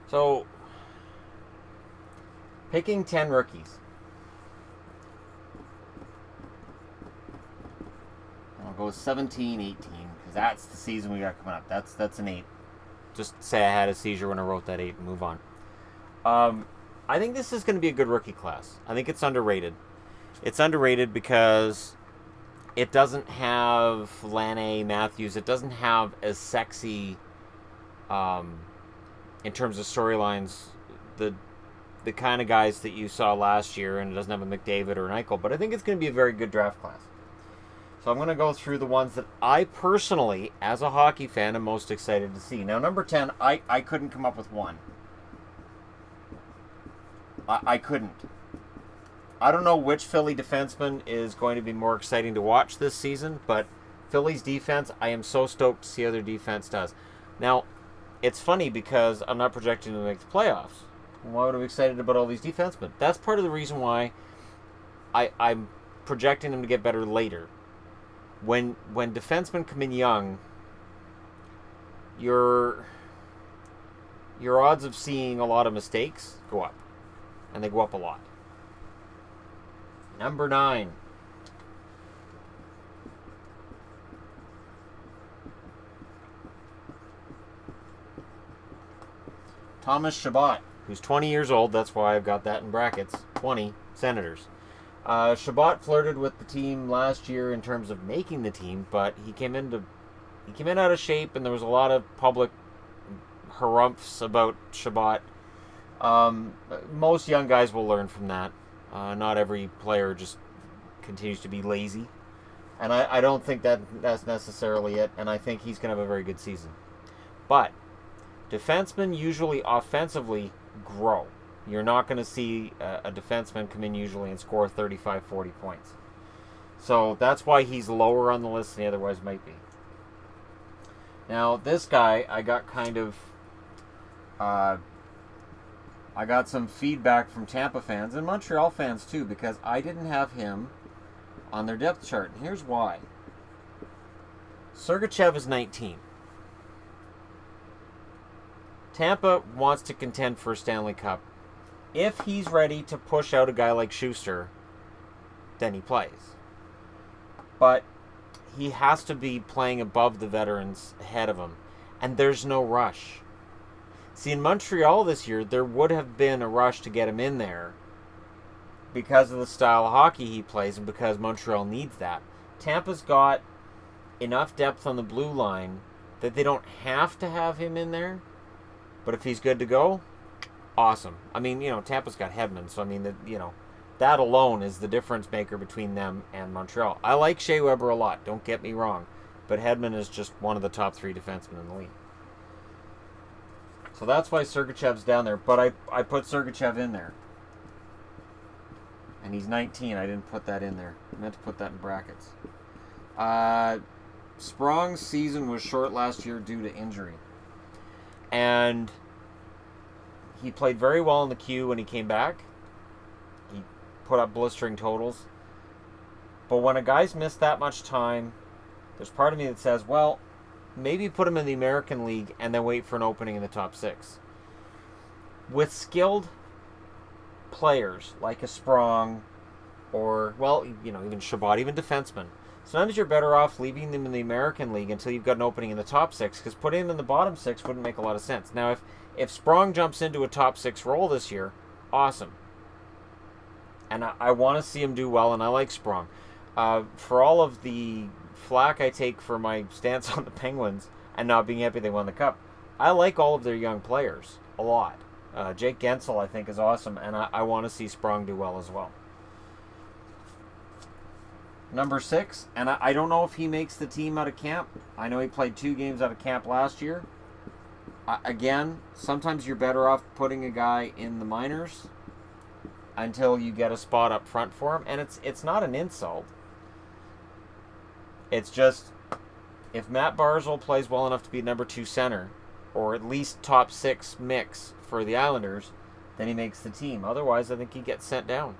So, picking 10 rookies. I'll go 17, 18, because that's the season we got coming up. That's an 8. Just say I had a seizure when I wrote that 8 and move on. I think this is going to be a good rookie class. I think it's underrated. It's underrated because it doesn't have Lane Matthews. It doesn't have as sexy, in terms of storylines, the kind of guys that you saw last year, and it doesn't have a McDavid or an Eichel. But I think it's going to be a very good draft class. So I'm going to go through the ones that I personally, as a hockey fan, am most excited to see. Now, number 10, I couldn't come up with one. I couldn't. I don't know which Philly defenseman is going to be more exciting to watch this season, but Philly's defense, I am so stoked to see how their defense does. Now, it's funny because I'm not projecting them to make the playoffs. Why would I be excited about all these defensemen? That's part of the reason why I'm projecting them to get better later. When defensemen come in young, your odds of seeing a lot of mistakes go up. And they go up a lot. Number 9. Thomas Chabot, who's 20 years old. That's why I've got that in brackets. 20 Senators. Chabot flirted with the team last year in terms of making the team, but he came in out of shape, and there was a lot of public harumphs about Chabot. Most young guys will learn from that. Not every player just continues to be lazy. And I don't think that's necessarily it. And I think he's going to have a very good season. But defensemen usually offensively grow. You're not going to see a defenseman come in usually and score 35, 40 points. So that's why he's lower on the list than he otherwise might be. Now, this guy, I got kind of... I got some feedback from Tampa fans and Montreal fans too, because I didn't have him on their depth chart. And here's why. Sergachev is 19. Tampa wants to contend for a Stanley Cup. If he's ready to push out a guy like Schuster, then he plays. But he has to be playing above the veterans ahead of him. And there's no rush. See, in Montreal this year, there would have been a rush to get him in there because of the style of hockey he plays and because Montreal needs that. Tampa's got enough depth on the blue line that they don't have to have him in there. But if he's good to go, awesome. I mean, Tampa's got Hedman, so I mean, that alone is the difference maker between them and Montreal. I like Shea Weber a lot, don't get me wrong, but Hedman is just one of the top 3 defensemen in the league. So that's why Sergachev's down there. But I put Sergachev in there. And he's 19. I didn't put that in there. I meant to put that in brackets. Sprong's season was short last year due to injury. And he played very well in the queue when he came back. He put up blistering totals. But when a guy's missed that much time, there's part of me that says, well, maybe put him in the American League and then wait for an opening in the top 6. With skilled players like a Sprong or, even Chabot, even defensemen, sometimes you're better off leaving them in the American League until you've got an opening in the top 6, because putting him in the bottom 6 wouldn't make a lot of sense. Now, if Sprong jumps into a top 6 role this year, awesome. And I want to see him do well, and I like Sprong. For all of the flack I take for my stance on the Penguins and not being happy they won the Cup, I like all of their young players a lot. Jake Gensel, I think, is awesome, and I want to see Sprong do well as well. Number 6, and I don't know if he makes the team out of camp. I know he played 2 games out of camp last year. Again, sometimes you're better off putting a guy in the minors until you get a spot up front for him, and it's not an insult. It's just, if Matt Barzal plays well enough to be number 2 center, or at least top 6 mix for the Islanders, then he makes the team. Otherwise, I think he gets sent down.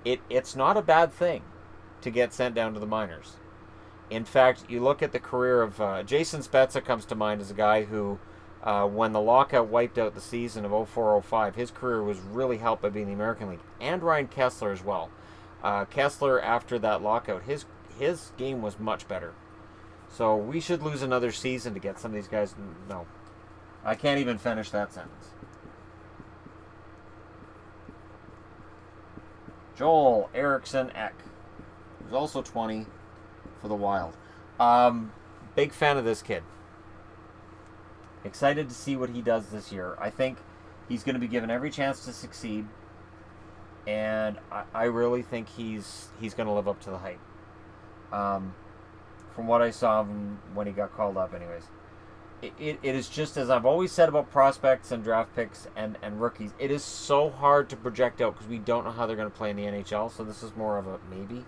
It's not a bad thing to get sent down to the minors. In fact, you look at the career of Jason Spezza comes to mind as a guy who When the lockout wiped out the season of 04-05, his career was really helped by being in the American League. And Ryan Kessler as well. Kessler, after that lockout, his game was much better. So we should lose another season to get some of these guys. No. I can't even finish that sentence. Joel Eriksson Ek, who's also 20 for the Wild. Big fan of this kid. Excited to see what he does this year. I think he's going to be given every chance to succeed, and I really think he's going to live up to the hype. From what I saw of him when he got called up, anyways. It is just as I've always said about prospects and draft picks and rookies. It is so hard to project out because we don't know how they're going to play in the NHL. So this is more of a maybe.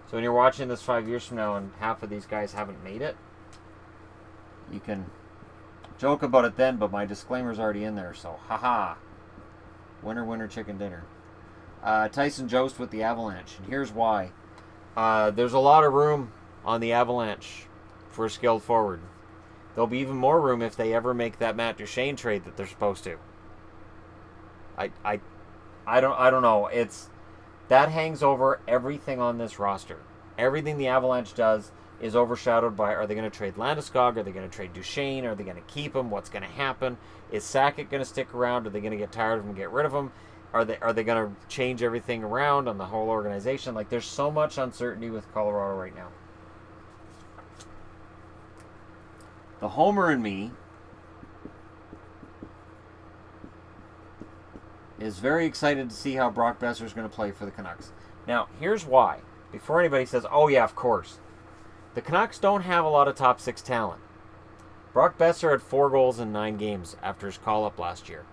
So when you're watching this 5 years from now and half of these guys haven't made it, you can joke about it then, but my disclaimer's already in there. So haha, winner winner chicken dinner. Tyson Jost with the Avalanche, and here's why. There's a lot of room on the Avalanche for a skilled forward. There'll be even more room if they ever make that Matt Duchene trade that they're supposed to. I don't know. That hangs over everything on this roster. Everything the Avalanche does is overshadowed by, are they going to trade Landeskog? Are they going to trade Duchene? Are they going to keep him? What's going to happen? Is Sakic going to stick around? Are they going to get tired of him and get rid of him? Are they going to change everything around on the whole organization? Like, there's so much uncertainty with Colorado right now. The homer in me is very excited to see how Brock Besser is going to play for the Canucks. Now, here's why. Before anybody says, oh yeah, of course. The Canucks don't have a lot of top 6 talent. Brock Besser had 4 goals in 9 games after his call-up last year.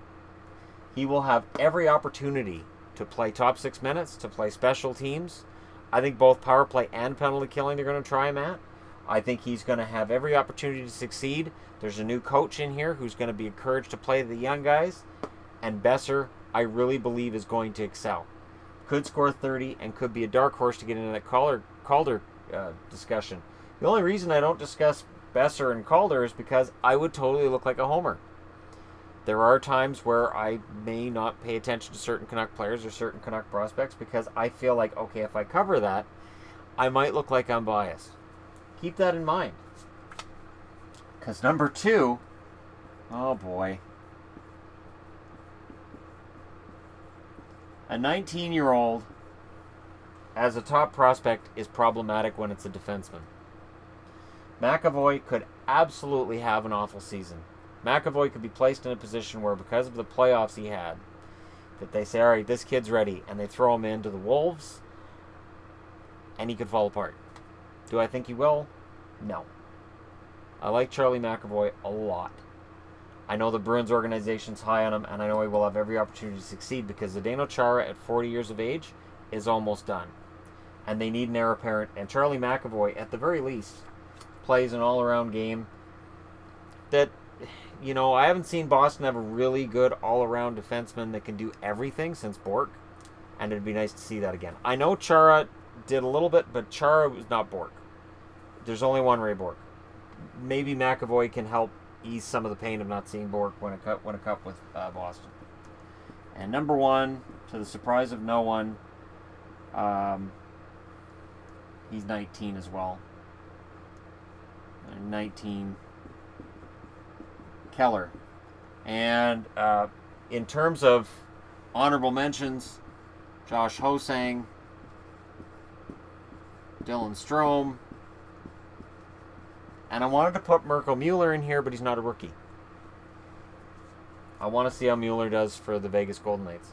He will have every opportunity to play top 6 minutes, to play special teams. I think both power play and penalty killing they're going to try him at. I think he's going to have every opportunity to succeed. There's a new coach in here who's going to be encouraged to play the young guys. And Besser, I really believe, is going to excel. Could score 30 and could be a dark horse to get into that Calder discussion. The only reason I don't discuss Besser and Calder is because I would totally look like a homer. There are times where I may not pay attention to certain Canuck players or certain Canuck prospects because I feel like, okay, if I cover that, I might look like I'm biased. Keep that in mind. Because number 2, oh boy. A 19-year-old as a top prospect is problematic when it's a defenseman. McAvoy could absolutely have an awful season. McAvoy could be placed in a position where, because of the playoffs he had, that they say, all right, this kid's ready, and they throw him into the Wolves, and he could fall apart. Do I think he will? No. I like Charlie McAvoy a lot. I know the Bruins organization's high on him, and I know he will have every opportunity to succeed because Zdeno Chara at 40 years of age is almost done. And they need an heir apparent, and Charlie McAvoy, at the very least, plays an all-around game that, you know, I haven't seen Boston have a really good all-around defenseman that can do everything since Bork, and it'd be nice to see that again. I know Chara did a little bit, but Chara was not Bork. There's only one Ray Bork. Maybe McAvoy can help ease some of the pain of not seeing Bork win a cup with Boston. And number 1, to the surprise of no one, he's 19 as well. 19, Keller. And in terms of honorable mentions, Josh Hosang, Dylan Strome, and I wanted to put Mirko Mueller in here, but he's not a rookie. I want to see how Mueller does for the Vegas Golden Knights.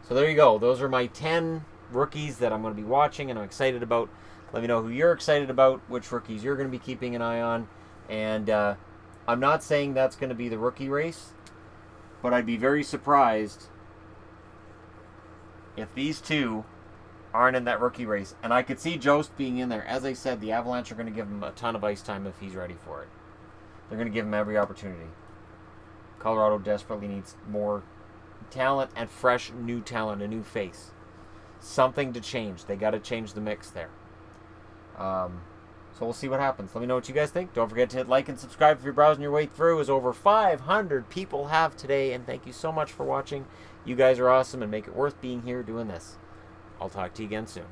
So there you go. Those are my 10 rookies that I'm going to be watching and I'm excited about. Let me know who you're excited about, which rookies you're going to be keeping an eye on. And I'm not saying that's going to be the rookie race, but I'd be very surprised if these 2 aren't in that rookie race. And I could see Jost being in there. As I said, the Avalanche are going to give him a ton of ice time if he's ready for it. They're going to give him every opportunity. Colorado desperately needs more talent and fresh new talent, a new face. Something to change. They got to change the mix there. So we'll see what happens. Let me know what you guys think. Don't forget to hit like and subscribe if you're browsing your way through, as over 500 people have today. And thank you so much for watching. You guys are awesome and make it worth being here doing this. I'll talk to you again soon.